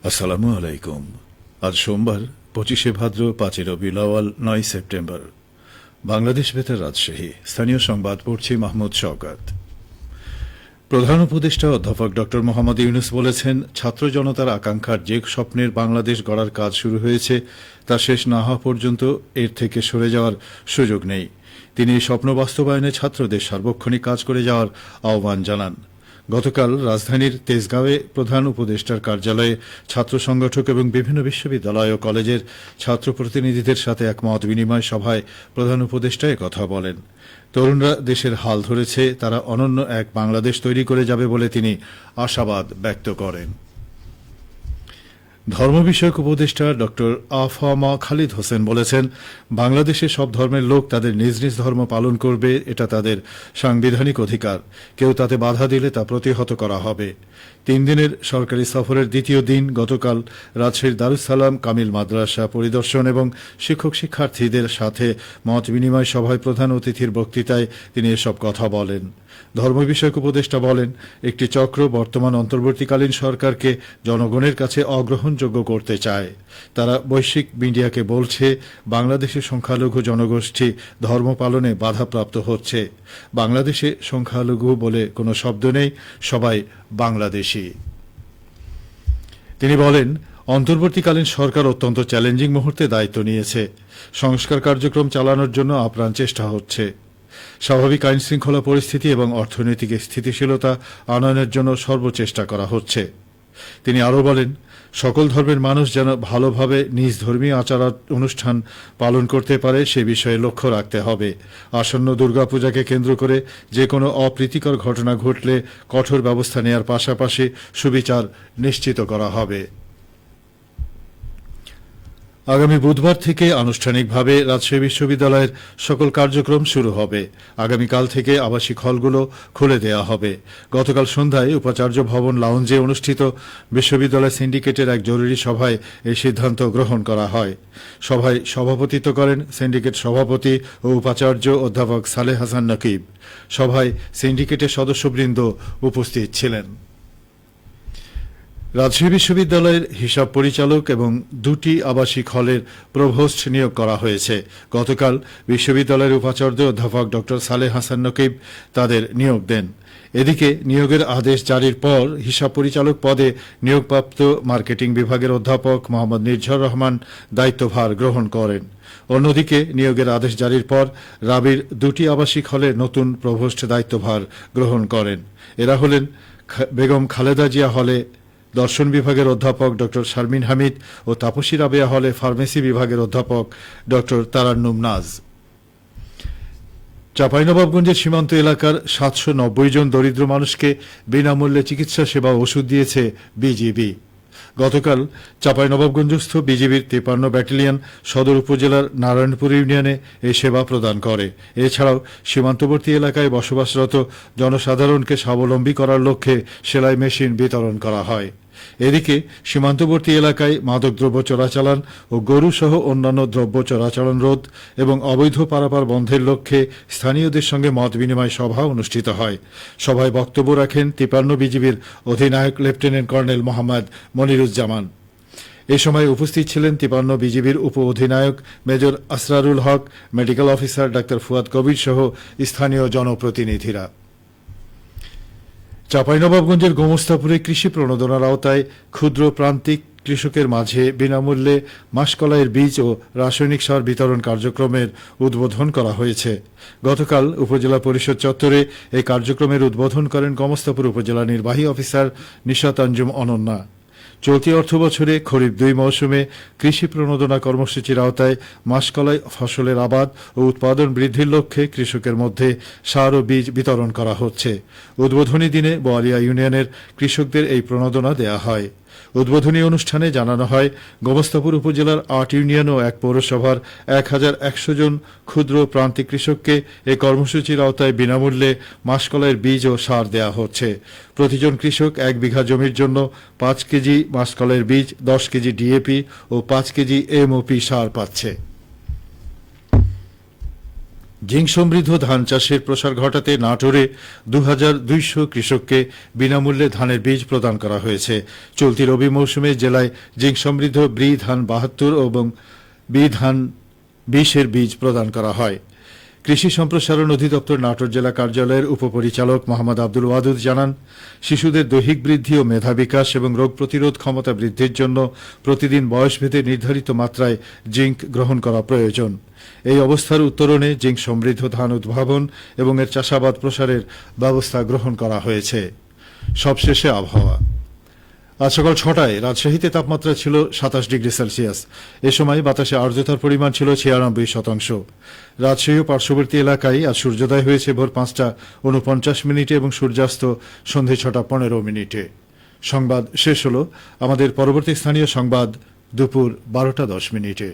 আসসালামু আলাইকুম। আজ সোমবার 25শে ভাদ্র 5 রবিউল আউয়াল 9 সেপ্টেম্বর। বাংলাদেশ বেতার রাজশাহী। স্থানীয় সংবাদ পড়ছি মাহমুদ শওকত। প্রধান উপদেষ্টা অধ্যাপক ড মোহাম্মদ ইউনূস বলেছেন, ছাত্র জনতার আকাঙ্ক্ষার যে স্বপ্নের বাংলাদেশ গড়ার কাজ শুরু হয়েছে তা শেষ না হওয়া পর্যন্ত এর থেকে সরে যাওয়ার সুযোগ নেই। তিনি এই স্বপ্ন বাস্তবায়নে ছাত্রদের সার্বক্ষণিক কাজ করে যাওয়ার আহ্বান জানান। গতকাল রাজধানীর তেজগাঁওয়ে প্রধান উপদেষ্টার কার্যালয়ে ছাত্র সংগঠক এবং বিভিন্ন বিশ্ববিদ্যালয় ও কলেজের ছাত্র প্রতিনিধিদের সাথে এক মত বিনিময় সভায় প্রধান উপদেষ্টা কথা বলেন। তরুণরা দেশের হাল ধরেছে, তারা অনন্য এক বাংলাদেশ তৈরি করে যাবে বলে তিনি আশাবাদ ব্যক্ত করেন। ধর্ম বিষয়ক উপদেষ্টা ড আফামা খালিদ হোসেন বলেছেন, বাংলাদেশে সব ধর্মের লোক তাদের নিজ নিজ ধর্ম পালন করবে, এটা তাদের সাংবিধানিক অধিকার। কেউ তাতে বাধা দিলে তা প্রতিহত করা হবে। 3 দিনের সরকারি সফরের দ্বিতীয় দিন গতকাল রাজশাহীর দারুস সালাম কামিল মাদ্রাসা পরিদর্শন এবং শিক্ষক শিক্ষার্থীদের সাথে মত বিনিময় সভায় প্রধান অতিথির বক্তৃতায় তিনি এসব কথা বলেন। ধর্ম বিষয়ক উপদেষ্টা বলেন, একটি চক্র বর্তমান অন্তর্বর্তীকালীন সরকারকে জনগণের কাছে অগ্রহণযোগ্য করতে চায়। তারা বৈশ্বিক মিডিয়াকে বলছে, বাংলাদেশে সংখ্যালঘু জনগোষ্ঠী ধর্ম পালনে বাধাপ্রাপ্ত হচ্ছে। বাংলাদেশে সংখ্যালঘু বলে কোনো শব্দ নেই, সবাই বাংলাদেশী। তিনি বলেন, অন্তর্বর্তীকালীন সরকার অত্যন্ত চ্যালেঞ্জিং মুহূর্তে দায়িত্ব নিয়েছে। সংস্কার কার্যক্রম চালানোর জন্য আপ্রাণ চেষ্টা হচ্ছে। স্বাভাবিক আইন শৃঙ্খলা পরিস্থিতি এবং অর্থনৈতিক স্থিতিশীলতা আনয়নের জন্য সর্বচেষ্টা করা হচ্ছে। তিনি আরও বলেন, সকল ধর্মের মানুষ যেন ভালোভাবে নিজ ধর্মীয় আচার অনুষ্ঠান পালন করতে পারে সে বিষয়ে লক্ষ্য রাখতে হবে। আসন্ন দুর্গাপূজাকে কেন্দ্র করে যে কোনো অপ্রীতিকর ঘটনা ঘটলে কঠোর ব্যবস্থা নেওয়ার পাশাপাশি সুবিচার নিশ্চিত করা হবে। আগামী বুধবার থেকে আনুষ্ঠানিকভাবে রাজশাহী বিশ্ববিদ্যালয়ের সকল কার্যক্রম শুরু হবে। আগামীকাল থেকে আবাসিক হলগুলো খুলে দেওয়া হবে। গতকাল সন্ধ্যায় উপাচার্য ভবন লাউঞ্জে অনুষ্ঠিত বিশ্ববিদ্যালয় সিন্ডিকেটের এক জরুরি সভায় এই সিদ্ধান্ত গ্রহণ করা হয়। সভায় সভাপতিত্ব করেন সিন্ডিকেট সভাপতি ও উপাচার্য অধ্যাপক সালেহ হাসান নকিব। সভায় সিন্ডিকেটের সদস্যবৃন্দ উপস্থিত ছিলেন। রাজশাহী বিশ্ববিদ্যালয়ের হিসাব পরিচালক এবং 2টি আবাসিক হলের প্রভোস্ট নিয়োগ করা হয়েছে। গতকাল বিশ্ববিদ্যালয়ের উপাচার্য অধ্যাপক ড সালেহ হাসান নকিব তাদের নিয়োগ দেন। এদিকে নিয়োগের আদেশ জারির পর হিসাব পরিচালক পদে নিয়োগপ্রাপ্ত মার্কেটিং বিভাগের অধ্যাপক মোহাম্মদ নির্ঝর রহমান দায়িত্বভার গ্রহণ করেন। অন্যদিকে নিয়োগের আদেশ জারির পর রাবির 2টি আবাসিক হলে নতুন প্রভোস্ট দায়িত্বভার গ্রহণ করেন। এরা হলেন বেগম খালেদা জিয়া হলে দর্শন বিভাগের অধ্যাপক ড শারমিন হামিদ ও তাপসী রাবেয়া হলে ফার্মেসি বিভাগের অধ্যাপক ড তারান্নুম নাজ। চাঁপাইনবাবগঞ্জের সীমান্ত এলাকার 790 জন দরিদ্র মানুষকে বিনামূল্যে চিকিৎসা সেবা ওষুধ দিয়েছে বিজিবি। গতকাল চাঁপাইনবাবগঞ্জস্থ বিজিবির 53 ব্যাটালিয়ন সদর উপজেলার নারায়ণপুর ইউনিয়নে এই সেবা প্রদান করে। এছাড়াও সীমান্তবর্তী এলাকায় বসবাসরত জনসাধারণকে স্বাবলম্বী করার লক্ষ্যে সেলাই মেশিন বিতরণ করা হয়। এদিকে সীমান্তবর্তী এলাকায় মাদকদ্রব্য চোরাচালান ও গরুসহ অন্যান্য দ্রব্য চোরাচালান রোধ এবং অবৈধ পারাপার বন্ধের লক্ষ্যে স্থানীয়দের সঙ্গে মত বিনিময় সভা অনুষ্ঠিত হয়। সভায় বক্তব্য রাখেন 53 বিজিবির অধিনায়ক লেফটেন্যান্ট কর্নেল মোহাম্মদ মনিরুজ্জামান। এ সময় উপস্থিত ছিলেন 53 বিজিবির উপ অধিনায়ক মেজর আসরারুল হক, মেডিকেল অফিসার ডাক্তার ফুয়াদ কবির সহ স্থানীয় জনপ্রতিনিধিরা। চাঁপাইনবাবগঞ্জের গোমস্তাপুরে কৃষি প্রণোদনার আওতায় ক্ষুদ্র প্রান্তিক কৃষকের মাঝে বিনামূল্যে মাসকলাইয়ের বীজ ও রাসায়নিক সার বিতরণ কার্যক্রমের উদ্বোধন করা হয়েছে। গতকাল উপজেলা পরিষদ চত্বরে এই কার্যক্রমের উদ্বোধন করেন গোমস্তাপুর উপজেলা নির্বাহী অফিসার নিশাত আঞ্জুম অনন্যা। চলতি অর্থবছরে খরিফ 2 মৌসুমে কৃষি প্রণোদনা কর্মসূচির আওতায় মাসকলাই ফসলের আবাদ ও উৎপাদন বৃদ্ধির লক্ষ্যে কৃষকের মধ্যে সার ও বীজ বিতরণ করা হচ্ছে। উদ্বোধনী দিনে বোয়ালিয়া ইউনিয়নের কৃষকদের এই প্রণোদনা দেয়া হয়। উদ্বোধনী অনুষ্ঠানে জানানো হয়, গোমস্তাপুর উপজেলার 8 ইউনিয়ন ও 1 পৌরসভার 1100 জন ক্ষুদ্র প্রান্তিক কৃষককে এই কর্মসূচির আওতায় বিনামূল্যে মাসকলাইয়ের বীজ ও সার দেয়া হচ্ছে। প্রতিজন কৃষক 1 বিঘা জমির জন্য 5 কেজি মাসকলাইয়ের বীজ, 10 কেজি ডিএপি ও 5 কেজি এমওপি সার পাচ্ছে। জিঙ্ক সমৃদ্ধ ধান চাষের প্রসার ঘটাতে নাটোরে ২,২০০ কৃষককে বিনামূল্যে ধানের বীজ প্রদান করা হয়েছে। চলতি রবি মৌসুমে জেলায় জিঙ্ক সমৃদ্ধ ব্রি ধান ৭২ এবং বি ধান ২০-এর বীজ প্রদান করা হয়। কৃষি সম্প্রসারণ অধিদপ্তর নাটোর জেলা কার্যালয়ের উপপরিচালক মোহাম্মদ আব্দুল ওয়াদুদ জানান, শিশুদের দৈহিক বৃদ্ধি ও মেধা বিকাশ এবং রোগ প্রতিরোধ ক্ষমতা বৃদ্ধির জন্য প্রতিদিন বয়সভেদে নির্ধারিত মাত্রায় জিঙ্ক গ্রহণ করা প্রয়োজন। এই অবস্থার উত্তরণে জিঙ্ক সমৃদ্ধ ধান উদ্ভাবন এবং এর চাষাবাদ প্রসারের ব্যবস্থা গ্রহণ করা হয়েছে। সবশেষে আবহাওয়া। আজ সকাল ৬টায় রাজশাহীতে তাপমাত্রা ছিল ২৭ ডিগ্রি সেলসিয়াস। এ সময় বাতাসে আর্দ্রতার পরিমাণ ছিল ৯৬%। রাজশাহী ও পার্শ্ববর্তী এলাকায় আজ সূর্যোদয় হয়েছে ভোর ৫টা ৪৯ এবং সূর্যাস্ত সন্ধে ৬টা ১৫। সংবাদ শেষ হল। আমাদের পরবর্তী স্থানীয় সংবাদ দুপুর ১২টা ১০।